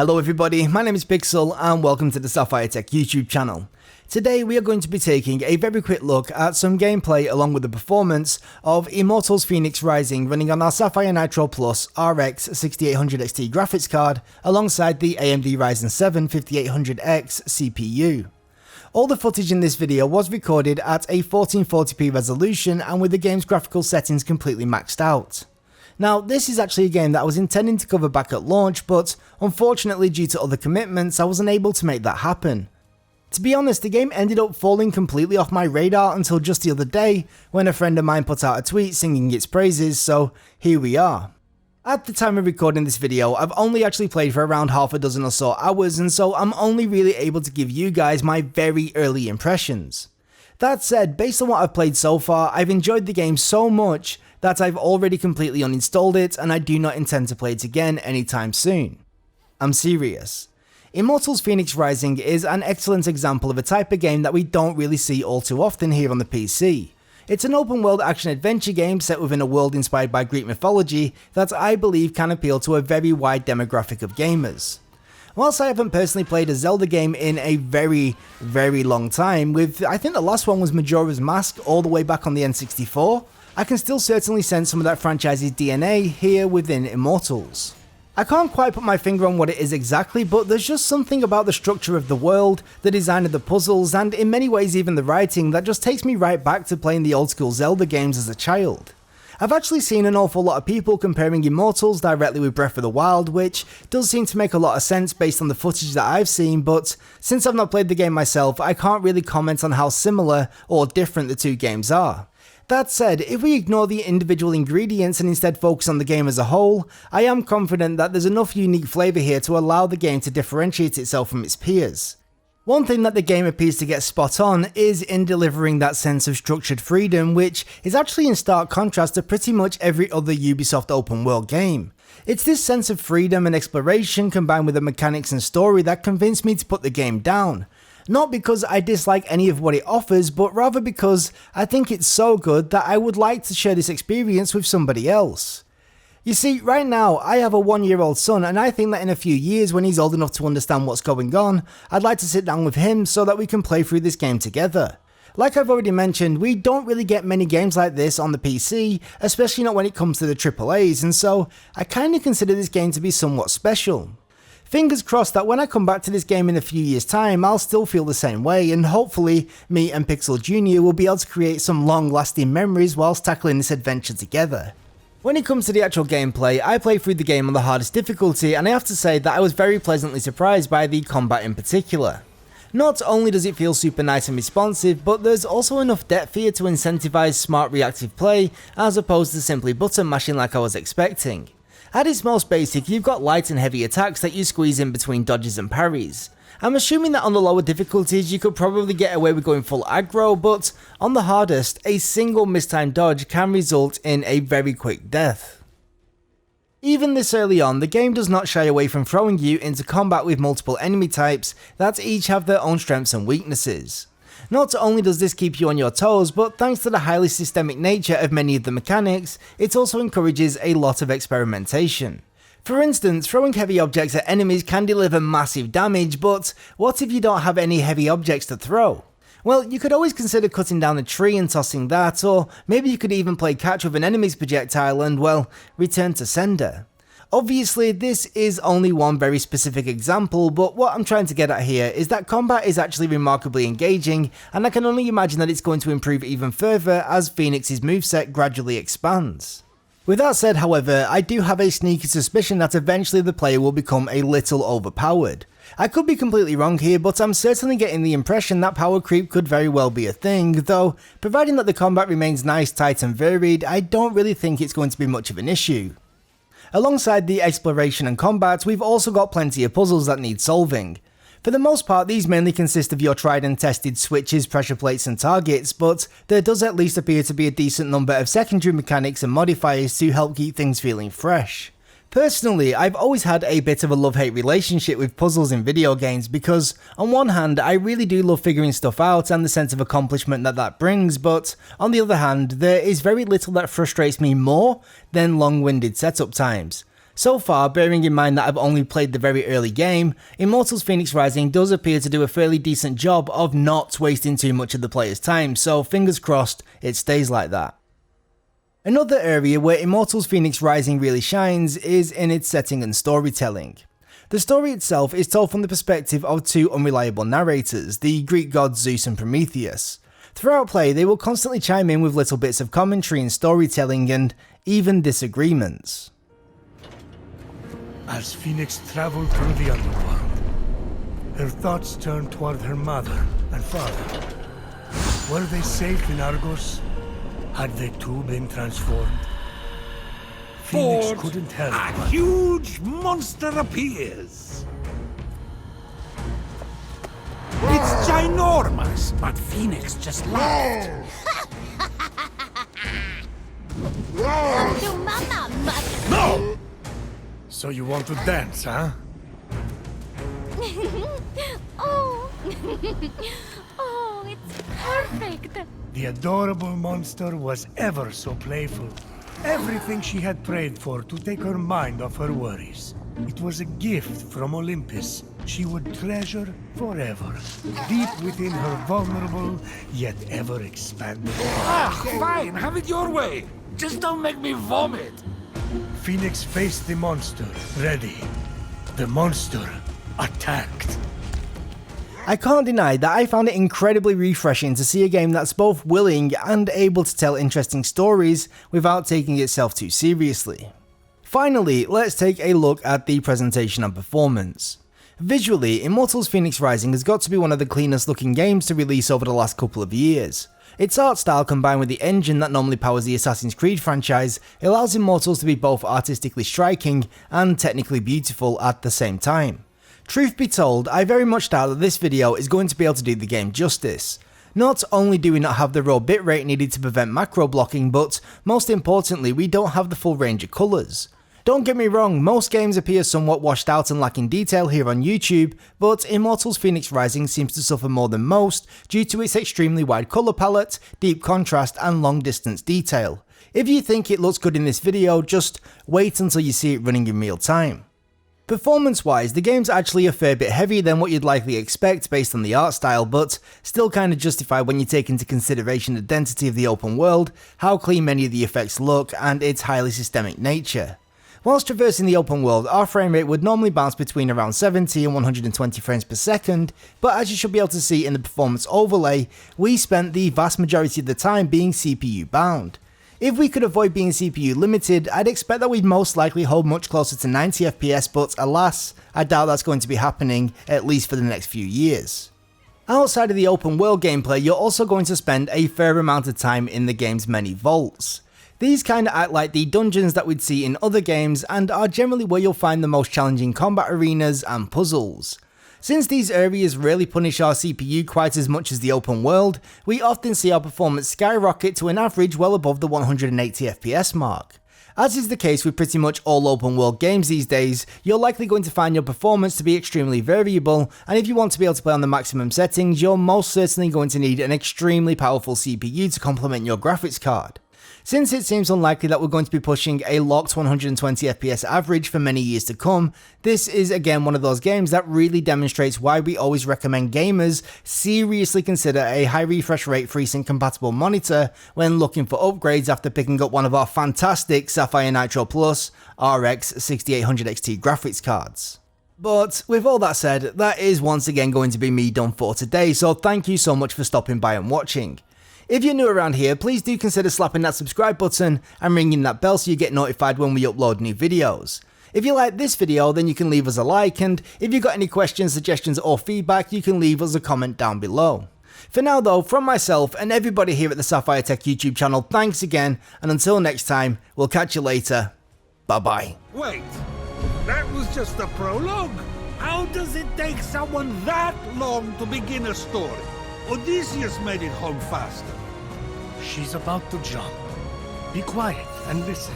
Hello everybody, my name is Pixel and welcome to the Sapphire Tech YouTube channel. Today we are going to be taking a very quick look at some gameplay along with the performance of Immortals Fenyx Rising running on our Sapphire Nitro Plus RX 6800 XT graphics card alongside the AMD Ryzen 7 5800X CPU. All the footage in this video was recorded at a 1440p resolution and with the game's graphical settings completely maxed out. Now, this is actually a game that I was intending to cover back at launch, but unfortunately due to other commitments I wasn't able to make that happen. To be honest, the game ended up falling completely off my radar until just the other day when a friend of mine put out a tweet singing its praises, so here we are. At the time of recording this video, I've only actually played for around half a dozen or so hours, and so I'm only really able to give you guys my very early impressions. That said, based on what I've played so far, I've enjoyed the game so much that I've already completely uninstalled it and I do not intend to play it again anytime soon. I'm serious. Immortals Fenyx Rising is an excellent example of a type of game that we don't really see all too often here on the PC. It's an open world action adventure game set within a world inspired by Greek mythology that I believe can appeal to a very wide demographic of gamers. Whilst I haven't personally played a Zelda game in a very long time, I think the last one was Majora's Mask all the way back on the N64, I can still certainly sense some of that franchise's DNA here within Immortals. I can't quite put my finger on what it is exactly, but there's just something about the structure of the world, the design of the puzzles, and in many ways even the writing that just takes me right back to playing the old school Zelda games as a child. I've actually seen an awful lot of people comparing Immortals directly with Breath of the Wild, which does seem to make a lot of sense based on the footage that I've seen, but since I've not played the game myself, I can't really comment on how similar or different the two games are. That said, if we ignore the individual ingredients and instead focus on the game as a whole, I am confident that there's enough unique flavour here to allow the game to differentiate itself from its peers. One thing that the game appears to get spot on is in delivering that sense of structured freedom, which is actually in stark contrast to pretty much every other Ubisoft open world game. It's this sense of freedom and exploration combined with the mechanics and story that convinced me to put the game down. Not because I dislike any of what it offers, but rather because I think it's so good that I would like to share this experience with somebody else. You see, right now I have a 1-year-old son and I think that in a few years when he's old enough to understand what's going on, I'd like to sit down with him so that we can play through this game together. Like I've already mentioned, we don't really get many games like this on the PC, especially not when it comes to the AAAs, and so I kinda consider this game to be somewhat special. Fingers crossed that when I come back to this game in a few years time, I'll still feel the same way, and hopefully me and Pixel Jr. will be able to create some long-lasting memories whilst tackling this adventure together. When it comes to the actual gameplay, I played through the game on the hardest difficulty, and I have to say that I was very pleasantly surprised by the combat in particular. Not only does it feel super nice and responsive, but there's also enough depth here to incentivize smart reactive play, as opposed to simply button mashing like I was expecting. At its most basic, you've got light and heavy attacks that you squeeze in between dodges and parries. I'm assuming that on the lower difficulties you could probably get away with going full aggro, but on the hardest, a single mistimed dodge can result in a very quick death. Even this early on, the game does not shy away from throwing you into combat with multiple enemy types that each have their own strengths and weaknesses. Not only does this keep you on your toes, but thanks to the highly systemic nature of many of the mechanics, it also encourages a lot of experimentation. For instance, throwing heavy objects at enemies can deliver massive damage, but what if you don't have any heavy objects to throw? Well, you could always consider cutting down a tree and tossing that, or maybe you could even play catch with an enemy's projectile and, well, return to sender. Obviously, this is only one very specific example, but what I'm trying to get at here is that combat is actually remarkably engaging, and I can only imagine that it's going to improve even further as Fenyx's moveset gradually expands. With that said, however, I do have a sneaky suspicion that eventually the player will become a little overpowered. I could be completely wrong here, but I'm certainly getting the impression that power creep could very well be a thing, though, providing that the combat remains nice, tight and varied, I don't really think it's going to be much of an issue. Alongside the exploration and combat, we've also got plenty of puzzles that need solving. For the most part, these mainly consist of your tried and tested switches, pressure plates and targets, but there does at least appear to be a decent number of secondary mechanics and modifiers to help keep things feeling fresh. Personally, I've always had a bit of a love-hate relationship with puzzles in video games because, on one hand, I really do love figuring stuff out and the sense of accomplishment that brings, but on the other hand, there is very little that frustrates me more than long-winded setup times. So far, bearing in mind that I've only played the very early game, Immortals Fenyx Rising does appear to do a fairly decent job of not wasting too much of the player's time, so fingers crossed it stays like that. Another area where Immortals Fenyx Rising really shines is in its setting and storytelling. The story itself is told from the perspective of two unreliable narrators, the Greek gods Zeus and Prometheus. Throughout play, they will constantly chime in with little bits of commentary and storytelling and even disagreements. As Fenyx traveled through the underworld, her thoughts turned toward her mother and father. Were they safe in Argos? Had they too been transformed? Fenyx couldn't help but... A huge monster appears. It's ginormous, but Fenyx just laughed. No! So you want to dance, huh? Oh, oh, it's perfect. The adorable monster was ever so playful. Everything she had prayed for to take her mind off her worries. It was a gift from Olympus she would treasure forever, deep within her vulnerable, yet ever-expanding heart. Ah, fine, have it your way. Just don't make me vomit. Fenyx faced the monster, ready. The monster attacked. I can't deny that I found it incredibly refreshing to see a game that's both willing and able to tell interesting stories without taking itself too seriously. Finally, let's take a look at the presentation and performance. Visually, Immortals Fenyx Rising has got to be one of the cleanest looking games to release over the last couple of years. Its art style combined with the engine that normally powers the Assassin's Creed franchise allows Immortals to be both artistically striking and technically beautiful at the same time. Truth be told, I very much doubt that this video is going to be able to do the game justice. Not only do we not have the raw bitrate needed to prevent macro blocking, but most importantly we don't have the full range of colours. Don't get me wrong, most games appear somewhat washed out and lacking detail here on YouTube, but Immortals Fenyx Rising seems to suffer more than most due to its extremely wide colour palette, deep contrast and long distance detail. If you think it looks good in this video, just wait until you see it running in real time. Performance wise, the game's actually a fair bit heavier than what you'd likely expect based on the art style, but still kinda justified when you take into consideration the density of the open world, how clean many of the effects look, and its highly systemic nature. Whilst traversing the open world, our frame rate would normally bounce between around 70 and 120 frames per second, but as you should be able to see in the performance overlay, we spent the vast majority of the time being CPU bound. If we could avoid being CPU limited, I'd expect that we'd most likely hold much closer to 90 FPS, but alas, I doubt that's going to be happening, at least for the next few years. Outside of the open world gameplay, you're also going to spend a fair amount of time in the game's many vaults. These kinda act like the dungeons that we'd see in other games and are generally where you'll find the most challenging combat arenas and puzzles. Since these areas rarely punish our CPU quite as much as the open world, we often see our performance skyrocket to an average well above the 180 FPS mark. As is the case with pretty much all open world games these days, you're likely going to find your performance to be extremely variable, and if you want to be able to play on the maximum settings, you're most certainly going to need an extremely powerful CPU to complement your graphics card. Since it seems unlikely that we're going to be pushing a locked 120 FPS average for many years to come, this is again one of those games that really demonstrates why we always recommend gamers seriously consider a high refresh rate FreeSync compatible monitor when looking for upgrades after picking up one of our fantastic Sapphire Nitro Plus RX 6800 XT graphics cards. But with all that said, that is once again going to be me done for today, so thank you so much for stopping by and watching. If you're new around here, please do consider slapping that subscribe button and ringing that bell so you get notified when we upload new videos. If you like this video, then you can leave us a like, and if you've got any questions, suggestions or feedback, you can leave us a comment down below. For now though, from myself and everybody here at the Sapphire Tech YouTube channel, thanks again, and until next time, we'll catch you later. Bye bye. Wait, that was just the prologue? How does it take someone that long to begin a story? Odysseus made it home faster. She's about to jump. Be quiet and listen.